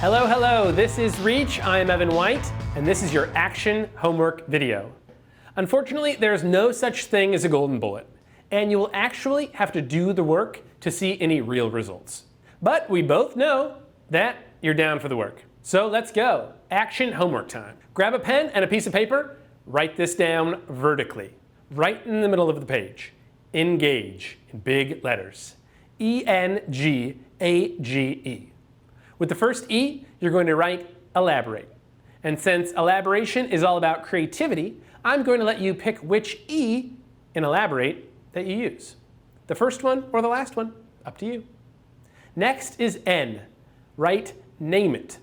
Hello, hello, this is Reach. I am Evan White, and this is your action homework video. Unfortunately, there's no such thing as a golden bullet, and you will actually have to do the work to see any real results. But we both know that you're down for the work. So let's go. Action homework time. Grab a pen and a piece of paper, write this down vertically, right in the middle of the page. Engage in big letters. E-N-G-A-G-E. With the first E, you're going to write elaborate. And since elaboration is all about creativity, I'm going to let you pick which E in elaborate that you use. The first one or the last one, up to you. Next is N. Write name it.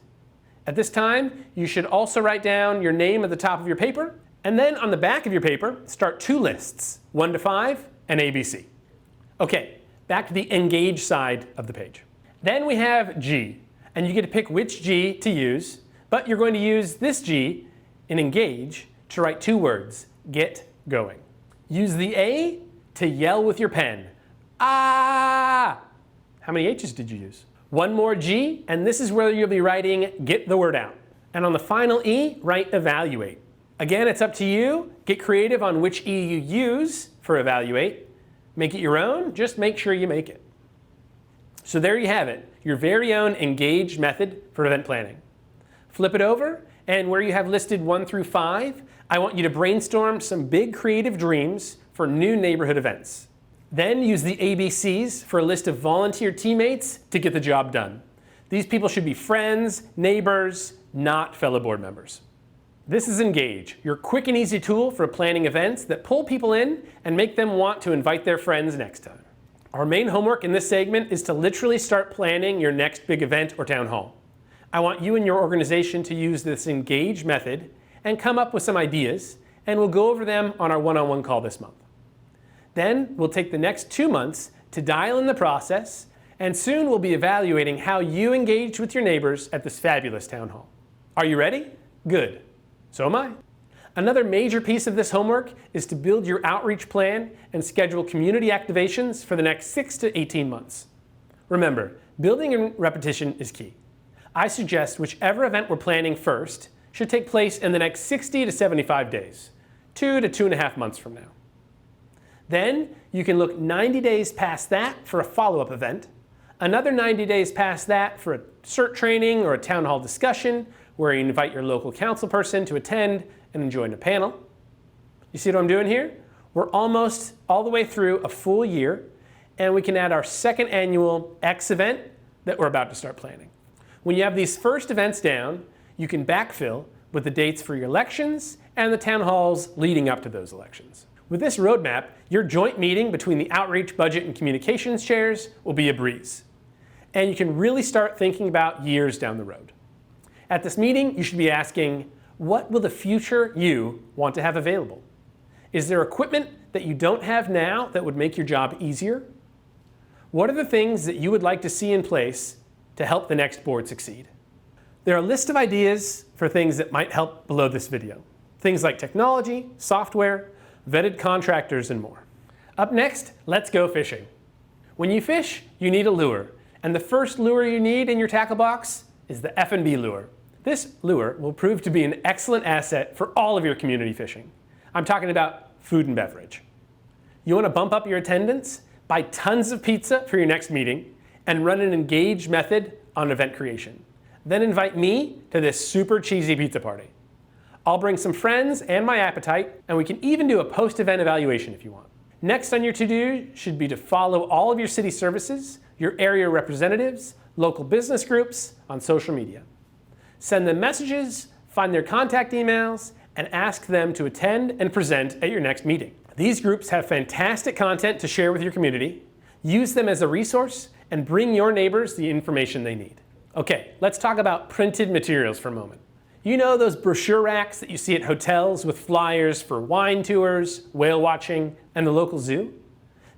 At this time, you should also write down your name at the top of your paper, and then on the back of your paper, start two lists, 1 to 5 and ABC. Okay, back to the engage side of the page. Then we have G, and you get to pick which G to use, but you're going to use this G in engage to write two words, get going. Use the A to yell with your pen, ah! How many H's did you use? One more G, and this is where you'll be writing get the word out. And on the final E, write evaluate. Again, it's up to you. Get creative on which E you use for evaluate. Make it your own, just make sure you make it. So there you have it, your very own engaged method for event planning. Flip it over, and where you have listed 1 through 5, I want you to brainstorm some big creative dreams for new neighborhood events. Then use the ABCs for a list of volunteer teammates to get the job done. These people should be friends, neighbors, not fellow board members. This is Engage, your quick and easy tool for planning events that pull people in and make them want to invite their friends next time. Our main homework in this segment is to literally start planning your next big event or town hall. I want you and your organization to use this Engage method and come up with some ideas, and we'll go over them on our one-on-one call this month. Then we'll take the next 2 months to dial in the process, and soon we'll be evaluating how you engaged with your neighbors at this fabulous town hall. Are you ready? Good. So am I. Another major piece of this homework is to build your outreach plan and schedule community activations for the next 6 to 18 months. Remember, building in repetition is key. I suggest whichever event we're planning first should take place in the next 60 to 75 days, 2 to 2.5 months from now. Then you can look 90 days past that for a follow-up event, another 90 days past that for a CERT training or a town hall discussion where you invite your local council person to attend and join a panel. You see what I'm doing here? We're almost all the way through a full year, and we can add our second annual X event that we're about to start planning. When you have these first events down, you can backfill with the dates for your elections and the town halls leading up to those elections. With this roadmap, your joint meeting between the outreach, budget, and communications chairs will be a breeze. And you can really start thinking about years down the road. At this meeting, you should be asking, what will the future you want to have available? Is there equipment that you don't have now that would make your job easier? What are the things that you would like to see in place to help the next board succeed? There are a list of ideas for things that might help below this video. Things like technology, software, vetted contractors, and more. Up next, let's go fishing. When you fish, you need a lure. And the first lure you need in your tackle box is the F&B lure. This lure will prove to be an excellent asset for all of your community fishing. I'm talking about food and beverage. You want to bump up your attendance? Buy tons of pizza for your next meeting and run an Engage method on event creation. Then invite me to this super cheesy pizza party. I'll bring some friends and my appetite, and we can even do a post-event evaluation if you want. Next on your to-do should be to follow all of your city services, your area representatives, local business groups on social media. Send them messages, find their contact emails, and ask them to attend and present at your next meeting. These groups have fantastic content to share with your community. Use them as a resource and bring your neighbors the information they need. Okay, let's talk about printed materials for a moment. You know those brochure racks that you see at hotels with flyers for wine tours, whale watching, and the local zoo?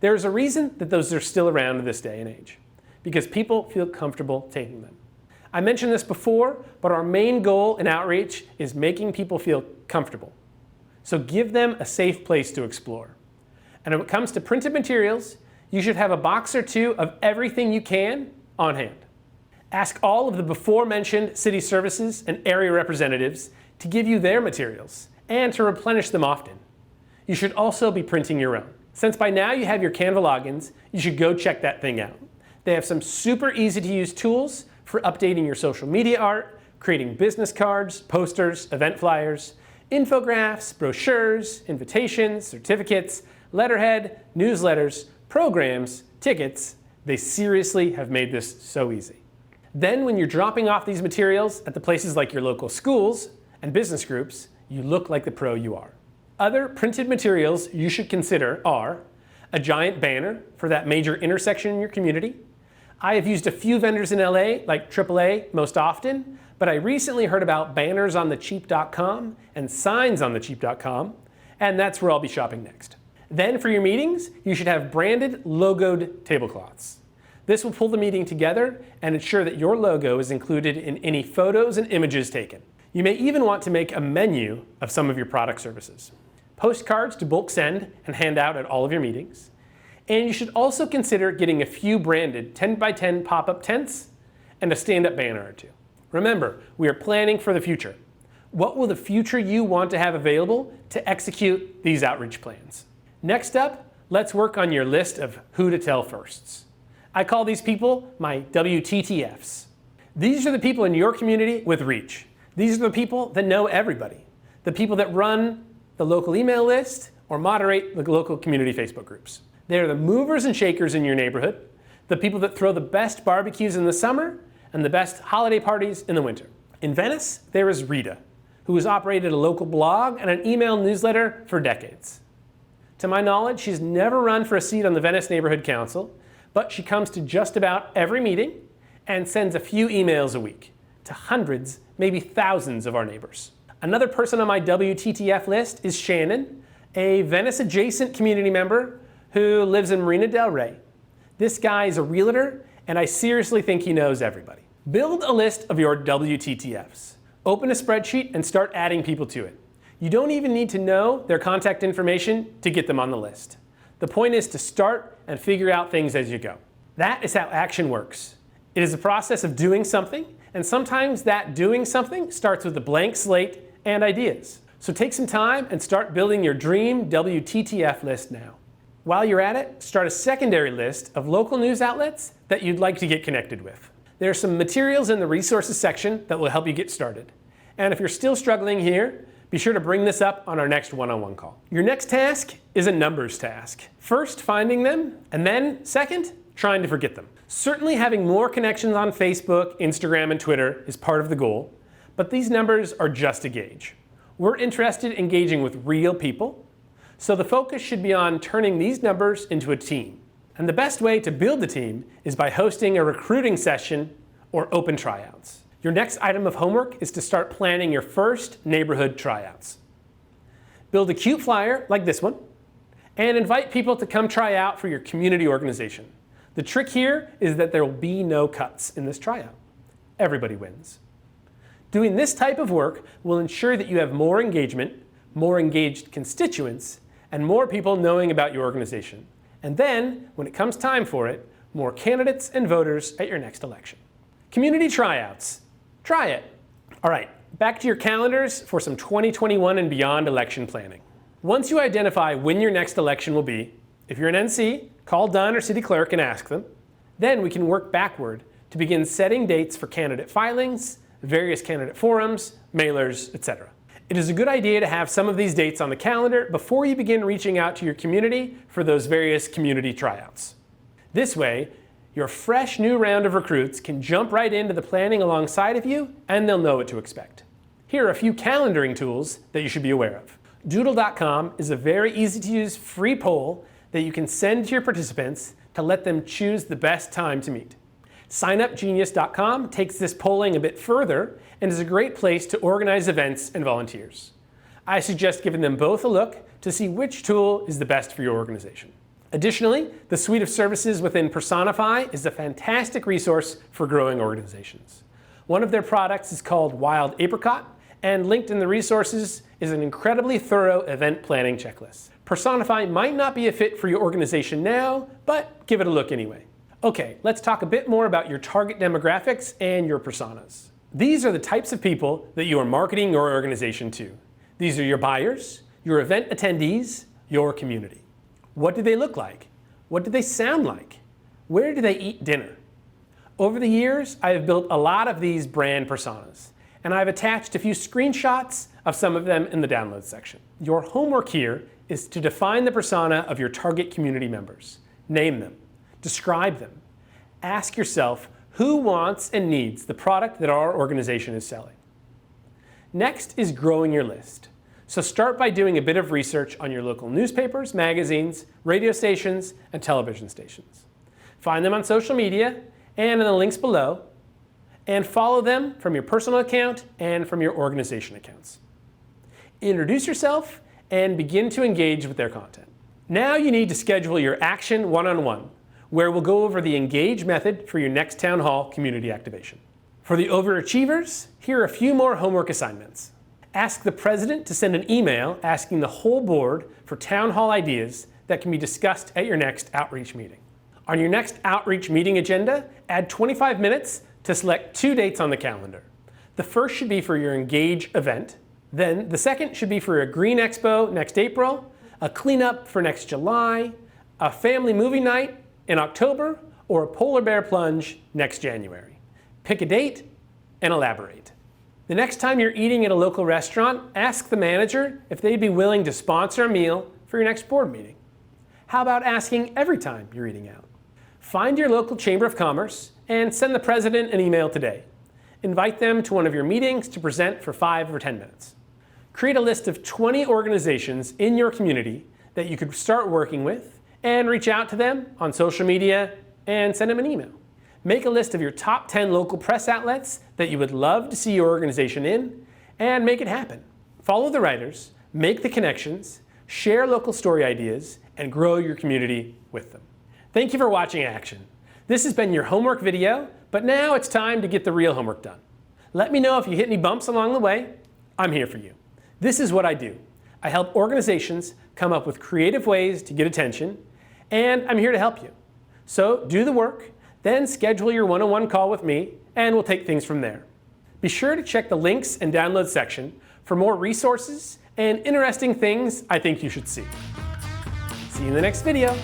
There's a reason that those are still around in this day and age, because people feel comfortable taking them. I mentioned this before, but our main goal in outreach is making people feel comfortable. So give them a safe place to explore. And when it comes to printed materials, you should have a box or two of everything you can on hand. Ask all of the before-mentioned city services and area representatives to give you their materials and to replenish them often. You should also be printing your own. Since by now you have your Canva logins, you should go check that thing out. They have some super easy to use tools for updating your social media art, creating business cards, posters, event flyers, infographics, brochures, invitations, certificates, letterhead, newsletters, programs, tickets. They seriously have made this so easy. Then when you're dropping off these materials at the places like your local schools and business groups, you look like the pro you are. Other printed materials you should consider are a giant banner for that major intersection in your community. I have used a few vendors in LA, like AAA most often, but I recently heard about bannersonthecheap.com and signsonthecheap.com, and that's where I'll be shopping next. Then for your meetings, you should have branded, logoed tablecloths. This will pull the meeting together and ensure that your logo is included in any photos and images taken. You may even want to make a menu of some of your product services. Postcards to bulk send and hand out at all of your meetings. And you should also consider getting a few branded 10x10 pop-up tents and a stand-up banner or two. Remember, we are planning for the future. What will the future you want to have available to execute these outreach plans? Next up, let's work on your list of who to tell firsts. I call these people my WTTFs. These are the people in your community with reach. These are the people that know everybody. The people that run the local email list or moderate the local community Facebook groups. They are the movers and shakers in your neighborhood, the people that throw the best barbecues in the summer and the best holiday parties in the winter. In Venice, there is Rita, who has operated a local blog and an email newsletter for decades. To my knowledge, she's never run for a seat on the Venice Neighborhood Council, but she comes to just about every meeting and sends a few emails a week to hundreds, maybe thousands of our neighbors. Another person on my WTTF list is Shannon, a Venice-adjacent community member who lives in Marina del Rey. This guy is a realtor, and I seriously think he knows everybody. Build a list of your WTTFs. Open a spreadsheet and start adding people to it. You don't even need to know their contact information to get them on the list. The point is to start and figure out things as you go. That is how action works. It is a process of doing something, and sometimes that doing something starts with a blank slate and ideas. So take some time and start building your dream WTTF list now. While you're at it, start a secondary list of local news outlets that you'd like to get connected with. There are some materials in the resources section that will help you get started. And if you're still struggling here, be sure to bring this up on our next one-on-one call. Your next task is a numbers task. First, finding them, and then, second, trying to forget them. Certainly having more connections on Facebook, Instagram, and Twitter is part of the goal, but these numbers are just a gauge. We're interested in engaging with real people, so the focus should be on turning these numbers into a team. And the best way to build the team is by hosting a recruiting session or open tryouts. Your next item of homework is to start planning your first neighborhood tryouts. Build a cute flyer like this one, and invite people to come try out for your community organization. The trick here is that there will be no cuts in this tryout. Everybody wins. Doing this type of work will ensure that you have more engagement, more engaged constituents, and more people knowing about your organization. And then, when it comes time for it, more candidates and voters at your next election. Community tryouts. Try it. All right, back to your calendars for some 2021 and beyond election planning. Once you identify when your next election will be, if you're an NC, call Dunn or City Clerk and ask them. Then we can work backward to begin setting dates for candidate filings, various candidate forums, mailers, etc. It is a good idea to have some of these dates on the calendar before you begin reaching out to your community for those various community tryouts. This way, your fresh new round of recruits can jump right into the planning alongside of you, and they'll know what to expect. Here are a few calendaring tools that you should be aware of. Doodle.com is a very easy to use free poll that you can send to your participants to let them choose the best time to meet. SignUpGenius.com takes this polling a bit further and is a great place to organize events and volunteers. I suggest giving them both a look to see which tool is the best for your organization. Additionally, the suite of services within Personify is a fantastic resource for growing organizations. One of their products is called Wild Apricot, and linked in the resources is an incredibly thorough event planning checklist. Personify might not be a fit for your organization now, but give it a look anyway. Okay, let's talk a bit more about your target demographics and your personas. These are the types of people that you are marketing your organization to. These are your buyers, your event attendees, your community. What do they look like? What do they sound like? Where do they eat dinner? Over the years, I have built a lot of these brand personas, and I've attached a few screenshots of some of them in the download section. Your homework here is to define the persona of your target community members. Name them. Describe them. Ask yourself who wants and needs the product that our organization is selling. Next is growing your list. So start by doing a bit of research on your local newspapers, magazines, radio stations, and television stations. Find them on social media and in the links below, and follow them from your personal account and from your organization accounts. Introduce yourself and begin to engage with their content. Now you need to schedule your action one-on-one, where we'll go over the Engage method for your next Town Hall community activation. For the overachievers, here are a few more homework assignments. Ask the president to send an email asking the whole board for town hall ideas that can be discussed at your next outreach meeting. On your next outreach meeting agenda, add 25 minutes to select 2 dates on the calendar. The first should be for your Engage event. Then the second should be for a Green Expo next April, a cleanup for next July, a family movie night in October, or a polar bear plunge next January. Pick a date and elaborate. The next time you're eating at a local restaurant, ask the manager if they'd be willing to sponsor a meal for your next board meeting. How about asking every time you're eating out? Find your local Chamber of Commerce and send the president an email today. Invite them to one of your meetings to present for 5 or 10 minutes. Create a list of 20 organizations in your community that you could start working with and reach out to them on social media and send them an email. Make a list of your top 10 local press outlets that you would love to see your organization in and make it happen. Follow the writers, make the connections, share local story ideas, and grow your community with them. Thank you for watching Action. This has been your homework video, but now it's time to get the real homework done. Let me know if you hit any bumps along the way. I'm here for you. This is what I do. I help organizations come up with creative ways to get attention, and I'm here to help you. So do the work, then schedule your one-on-one call with me, and we'll take things from there. Be sure to check the links and download section for more resources and interesting things I think you should see. See you in the next video.